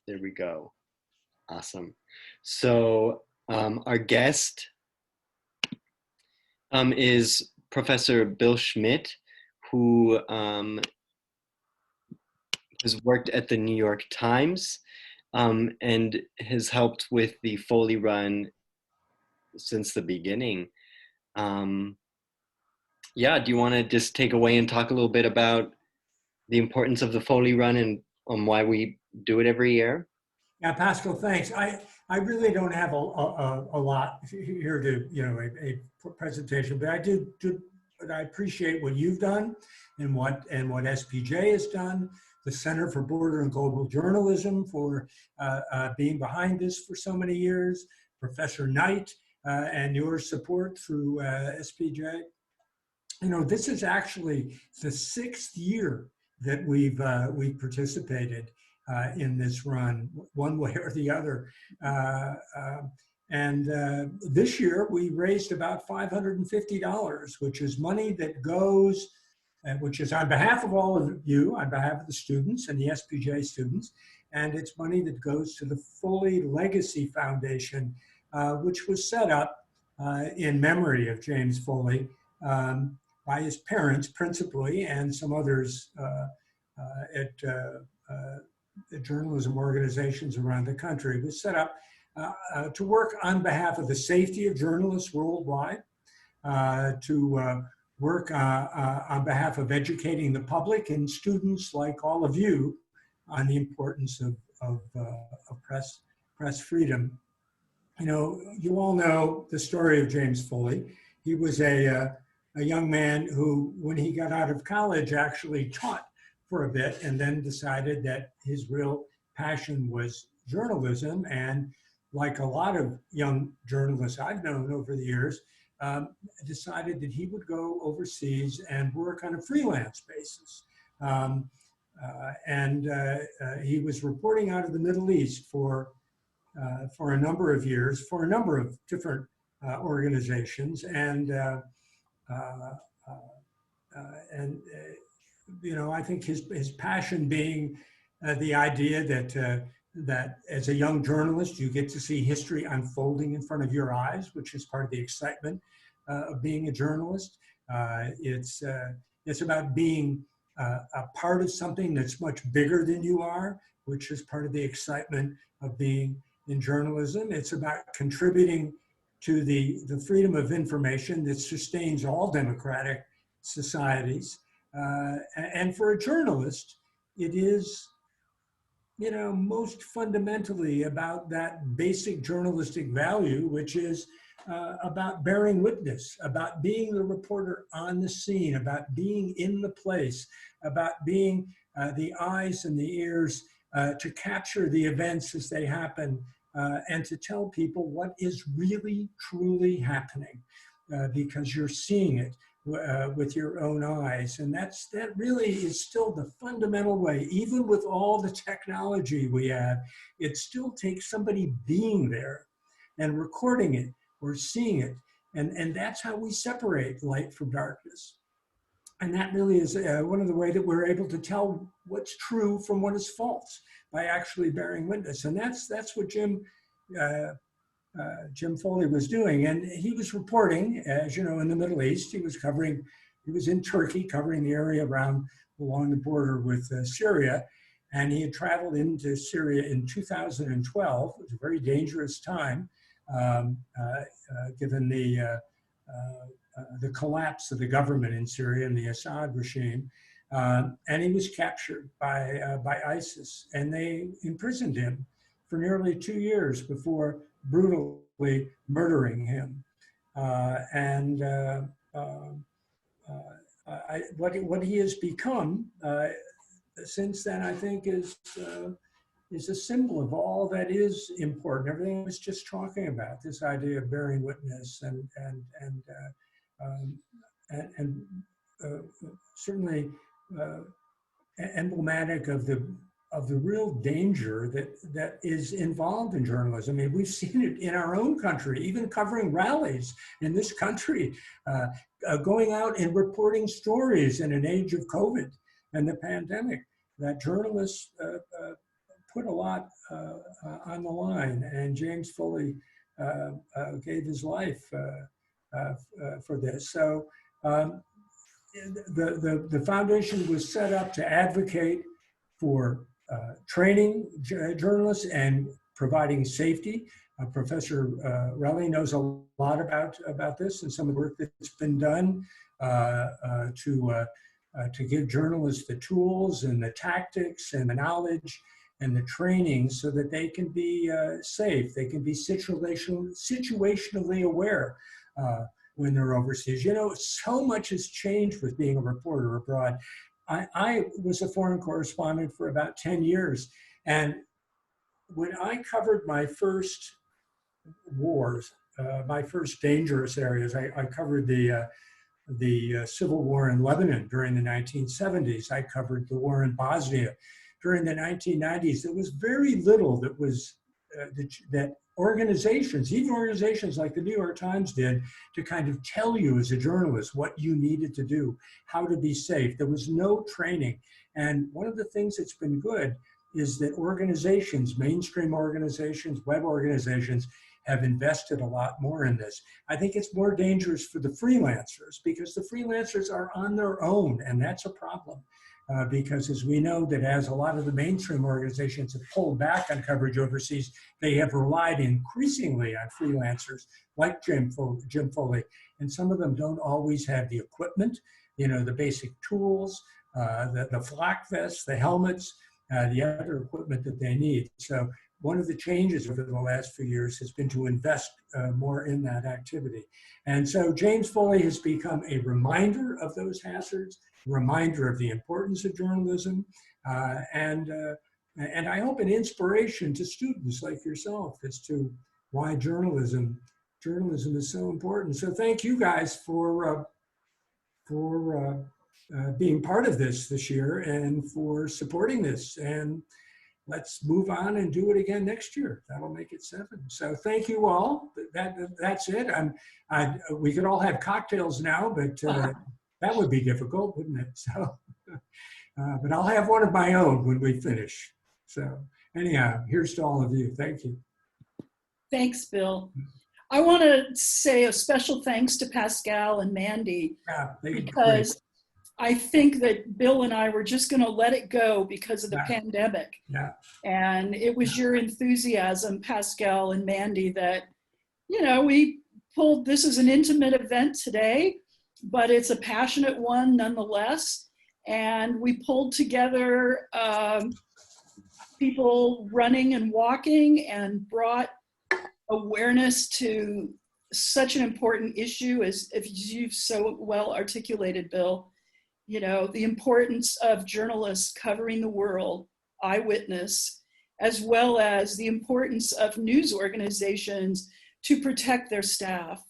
There we go. Awesome. So our guest is Professor Bill Schmidt, who has worked at the New York Times and has helped with the Foley Run since the beginning. Yeah, do you want to just take away and talk a little bit about the importance of the Foley Run and why we do it every year? Yeah, Pascal, thanks. I really don't have a lot here to, a presentation, but I appreciate what you've done and what SPJ has done, the Center for Border and Global Journalism for being behind this for so many years, Professor Knight and your support through SPJ. This is actually the 6th year that we've participated in this run, one way or the other. This year we raised about $550, which is money that goes, which is on behalf of all of you, on behalf of the students and the SPJ students, and it's money that goes to the Foley Legacy Foundation, which was set up in memory of James Foley by his parents principally, and some others at journalism organizations around the country. It was set up to work on behalf of the safety of journalists worldwide, to work on behalf of educating the public and students like all of you on the importance of press freedom. You all know the story of James Foley. He was a young man who, when he got out of college, actually taught for a bit and then decided that his real passion was journalism. And like a lot of young journalists I've known over the years, decided that he would go overseas and work on a freelance basis. He was reporting out of the Middle East for a number of years, for a number of different organizations. I think his passion being the idea that as a young journalist, you get to see history unfolding in front of your eyes, which is part of the excitement of being a journalist. It's about being a part of something that's much bigger than you are, which is part of the excitement of being in journalism. It's about contributing to the freedom of information that sustains all democratic societies. And for a journalist, it is, most fundamentally about that basic journalistic value, which is about bearing witness, about being the reporter on the scene, about being in the place, about being the eyes and the ears to capture the events as they happen, and to tell people what is really, truly happening, because you're seeing it with your own eyes. And that really is still the fundamental way. Even with all the technology we have, it still takes somebody being there and recording it or seeing it. And that's how we separate light from darkness. And that really is one of the ways that we're able to tell what's true from what is false, by actually bearing witness. And that's what Jim Foley was doing. And he was reporting, as you know, in the Middle East. He was in Turkey, covering the area along the border with Syria. And he had traveled into Syria in 2012. It was a very dangerous time, given the collapse of the government in Syria and the Assad regime. And he was captured by ISIS, and they imprisoned him for nearly 2 years before brutally murdering him. What he has become since then, I think, is a symbol of all that is important. Everything I was just talking about, this idea of bearing witness and certainly emblematic of the real danger that is involved in journalism. I mean, we've seen it in our own country, even covering rallies in this country, going out and reporting stories in an age of COVID and the pandemic, that journalists put a lot on the line, and James Foley gave his life for this. So the foundation was set up to advocate for training journalists and providing safety. Professor Relly knows a lot about this and some of the work that's been done to give journalists the tools and the tactics and the knowledge and the training so that they can be safe. They can be situationally aware when they're overseas. You know, so much has changed with being a reporter abroad. I was a foreign correspondent for about 10 years. And when I covered my first wars, my first dangerous areas, I covered the civil war in Lebanon during the 1970s. I covered the war in Bosnia during the 1990s. There was very little that was that organizations, even organizations like the New York Times did, to kind of tell you as a journalist what you needed to do, how to be safe. There was no training. And one of the things that's been good is that organizations, mainstream organizations, web organizations, have invested a lot more in this. I think it's more dangerous for the freelancers because the freelancers are on their own, and that's a problem. Because as we know that as a lot of the mainstream organizations have pulled back on coverage overseas, they have relied increasingly on freelancers like Jim Foley, and some of them don't always have the equipment, you know, the basic tools, the flak vests, the helmets, the other equipment that they need. So one of the changes over the last few years has been to invest more in that activity. And so James Foley has become a reminder of those hazards, a reminder of the importance of journalism, and I hope an inspiration to students like yourself as to why journalism is so important. So thank you guys for being part of this year and for supporting this. And let's move on and do it again next year. That'll make it 7. So thank you all. That's it. We could all have cocktails now, but that would be difficult, wouldn't it? So, but I'll have one of my own when we finish. So anyhow, here's to all of you. Thank you. Thanks, Bill. I want to say a special thanks to Pascal and Mandy, because I think that Bill and I were just going to let it go because of the pandemic. Yeah. And it was your enthusiasm, Pascal and Mandy, that, you know, we pulled, this is an intimate event today, but it's a passionate one nonetheless. And we pulled together people running and walking and brought awareness to such an important issue, as you've so well articulated, Bill. You know, the importance of journalists covering the world, eyewitness, as well as the importance of news organizations to protect their staff.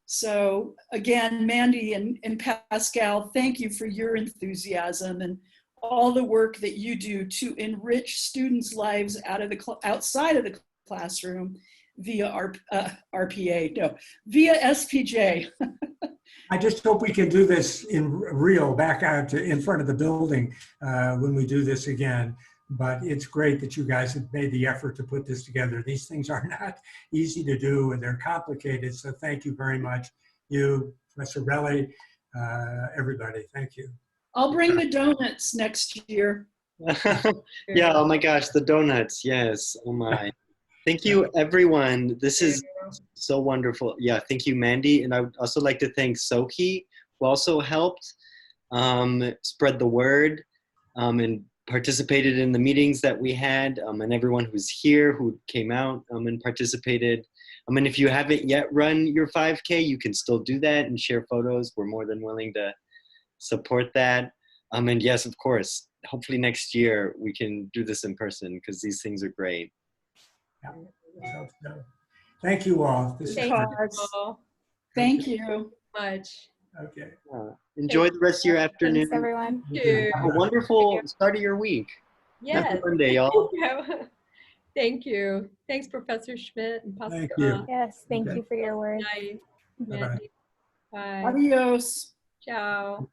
So again, Mandy and Pascal, thank you for your enthusiasm and all the work that you do to enrich students' lives outside of the classroom via via SPJ. I just hope we can do this in real, back out in front of the building when we do this again. But it's great that you guys have made the effort to put this together. These things are not easy to do and they're complicated. So thank you very much. You, Professor Relly, everybody, thank you. I'll bring the donuts next year. Yeah, oh my gosh, the donuts, yes, oh my. Thank you, everyone. This is so wonderful. Yeah, thank you, Mandy. And I would also like to thank Soki, who also helped spread the word and participated in the meetings that we had, and everyone who's here who came out and participated. And if you haven't yet run your 5K, you can still do that and share photos. We're more than willing to support that. And yes, of course, hopefully next year we can do this in person because these things are great. Yeah. Thank you all. Thank you much. Okay. Enjoy the rest of your afternoon. Thanks, everyone. Have a wonderful start of your week. Yes. Happy Monday, y'all. Thank you. Thanks, Professor Schmidt and Pascal. Thank you. Yes, thank you for your words. Night. Bye-bye. Bye. Adios. Ciao.